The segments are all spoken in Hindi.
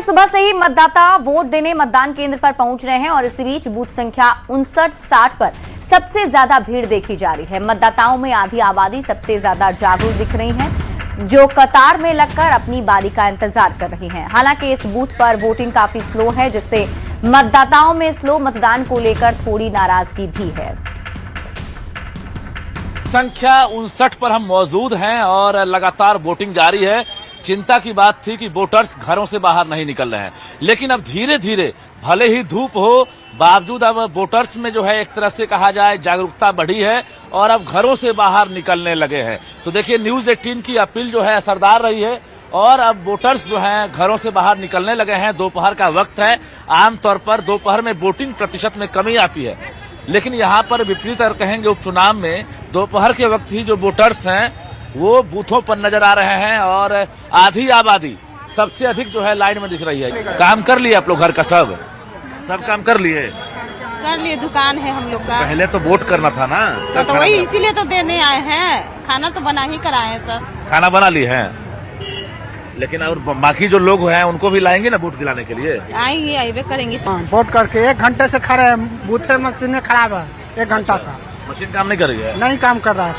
सुबह से ही मतदाता वोट देने मतदान केंद्र पर पहुंच रहे हैं और इसी बीच बूथ संख्या 59-60 पर सबसे ज्यादा भीड़ देखी जा रही है। मतदाताओं में आधी आबादी सबसे ज्यादा जागरूक दिख रही है, जो कतार में लगकर अपनी बारी का इंतजार कर रही हैं। हालांकि इस बूथ पर वोटिंग काफी स्लो है, जिससे मतदाताओं में स्लो मतदान को लेकर थोड़ी नाराजगी भी है। संख्या 59 पर हम मौजूद हैं और लगातार वोटिंग जारी है। चिंता की बात थी कि वोटर्स घरों से बाहर नहीं निकल रहे हैं, लेकिन अब धीरे धीरे भले ही धूप हो बावजूद अब वोटर्स में जो है एक तरह से कहा जाए जागरूकता बढ़ी है और अब घरों से बाहर निकलने लगे हैं। तो देखिए न्यूज़ 18 की अपील जो है असरदार रही है और अब वोटर्स जो हैं घरों से बाहर निकलने लगे हैं। दोपहर का वक्त है, आमतौर पर दोपहर में वोटिंग प्रतिशत में कमी आती है, लेकिन यहाँ पर विपरीत अगर कहेंगे उपचुनाव में दोपहर के वक्त ही जो वोटर्स हैं वो बूथों पर नजर आ रहे हैं और आधी आबादी सबसे अधिक जो है लाइन में दिख रही है। काम कर लिए आप लोग घर का सब काम कर लिए? दुकान है हम लोग का। पहले तो वोट करना था ना, तो वही इसीलिए तो देने आए हैं। खाना तो बना ही कराए हैं सर। खाना बना ली है, लेकिन और बाकी जो लोग हैं उनको भी लाएंगे ना वोट दिलाने के लिए? आएंगे, आइए करेंगे। वोट करके 1 घंटे से खड़े हैं, बूथे मशीन खराब है। 1 घंटा से मशीन काम नहीं कर रही है? नहीं काम कर रहा है।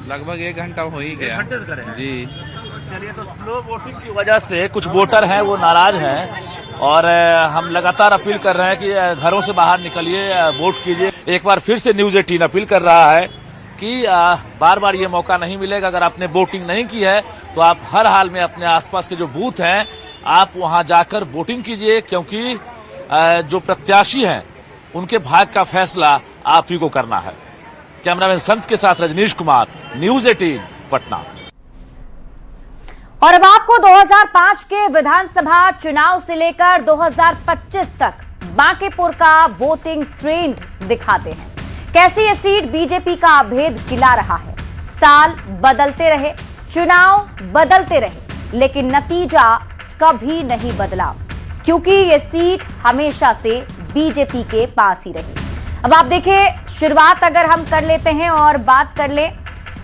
लगभग 1 घंटा हो ही गया। 1 घंटे से करे हैं? जी। चलिए, तो स्लो वोटिंग की वजह से कुछ वोटर हैं वो नाराज हैं और हम लगातार अपील कर रहे हैं कि घरों से बाहर निकलिए, वोट कीजिए। एक बार फिर से न्यूज़ 18 अपील कर रहा है कि बार बार ये मौका नहीं मिलेगा। अगर आपने वोटिंग नहीं की है तो आप हर हाल में अपने आसपास के जो बूथ हैं आप वहां जाकर वोटिंग कीजिए, क्योंकि जो प्रत्याशी हैं उनके भाग्य का फैसला आप ही को करना है। कैमरामैन संत के साथ रजनीश कुमार, न्यूज़ 18 पटना। और अब आपको 2005 के विधानसभा चुनाव से लेकर 2025 तक बांकीपुर का वोटिंग ट्रेंड दिखाते हैं। कैसी ये सीट बीजेपी का भेद खिला रहा है। साल बदलते रहे, चुनाव बदलते रहे, लेकिन नतीजा कभी नहीं बदला, क्योंकि ये सीट हमेशा से बीजेपी के पास ही रही। अब आप देखिए, शुरुआत अगर हम कर लेते हैं और बात कर ले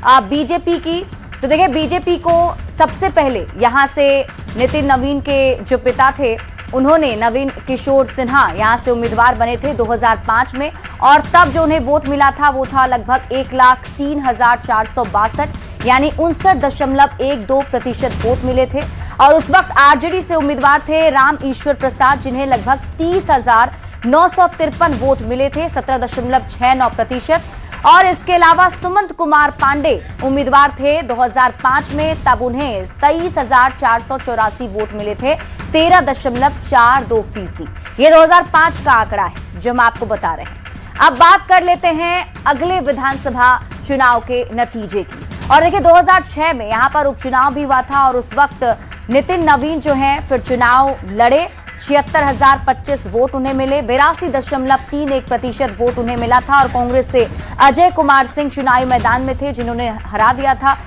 बीजेपी की, तो देखिए बीजेपी को सबसे पहले यहां से नितिन नवीन के जो पिता थे उन्होंने नवीन किशोर सिन्हा यहां से उम्मीदवार बने थे 2005 में, और तब जो उन्हें वोट मिला था वो था लगभग 1,03,462, यानी 59.12% वोट मिले थे। और उस वक्त आरजेडी से उम्मीदवार थे राम ईश्वर प्रसाद, जिन्हें लगभग 30,953 वोट मिले थे, 17.69%। और इसके अलावा सुमंत कुमार पांडे उम्मीदवार थे 2005 में, तब उन्हें 23,484 वोट मिले थे, 13.42%। ये 2005 का आंकड़ा है जो हम आपको बता रहे हैं। अब बात कर लेते हैं अगले विधानसभा चुनाव के नतीजे की। और देखिए 2006 में यहां पर उपचुनाव भी हुआ था और उस वक्त नितिन नवीन जो हैं फिर चुनाव लड़े। 76,025 वोट उन्हें मिले, 82.31% वोट उन्हें मिला था। और कांग्रेस से अजय कुमार सिंह चुनावी मैदान में थे, जिन्होंने हरा दिया था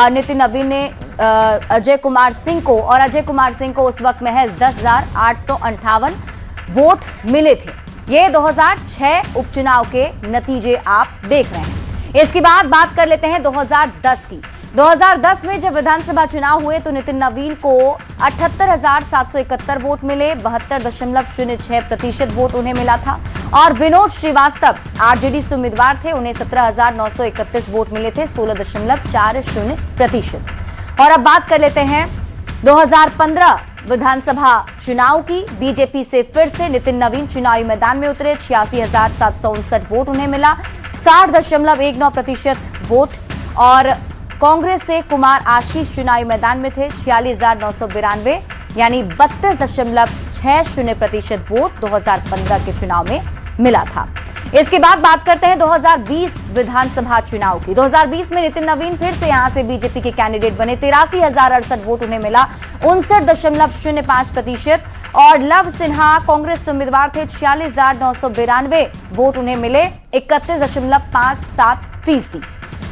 नितिन नवीन ने अजय कुमार सिंह को, और अजय कुमार सिंह को उस वक्त महज 10,858 वोट मिले थे। ये 2006 उपचुनाव के नतीजे आप देख रहे हैं। इसके बाद बात कर लेते हैं 2010 की। 2010 में जब विधानसभा चुनाव हुए तो नितिन नवीन को 78,771 वोट मिले, 72.06% वोट उन्हें मिला था। और विनोद श्रीवास्तव आरजेडी से उम्मीदवार थे, उन्हें 17,931 वोट मिले थे, 16.40%। और अब बात कर लेते हैं 2015 विधानसभा चुनाव की। बीजेपी से फिर से नितिन नवीन चुनावी मैदान में उतरे, 86,759 वोट उन्हें मिला, 60.19% वोट। और कांग्रेस से कुमार आशीष चुनावी मैदान में थे, 46,992 यानी 32.60% वोट 2015 के चुनाव में मिला था। इसके बाद बात करते हैं 2020 विधानसभा चुनाव की। 2020 में नितिन नवीन फिर से यहां से बीजेपी के कैंडिडेट बने, 83,068 वोट उन्हें मिला, 59.05%। और लव सिन्हा कांग्रेस से उम्मीदवार थे, 46,992 वोट उन्हें मिले, 31.57%।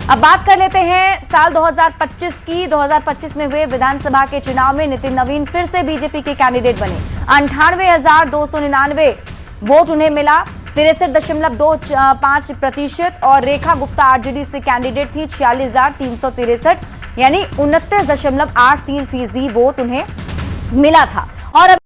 अब बात कर लेते हैं साल 2025 की। 2025 में हुए विधानसभा के चुनाव में नितिन नवीन फिर से बीजेपी के कैंडिडेट बने, 98,299 वोट उन्हें मिला, 63.25%। और रेखा गुप्ता आरजेडी से कैंडिडेट थी, 46,363 यानी 29.83% वोट उन्हें मिला था। और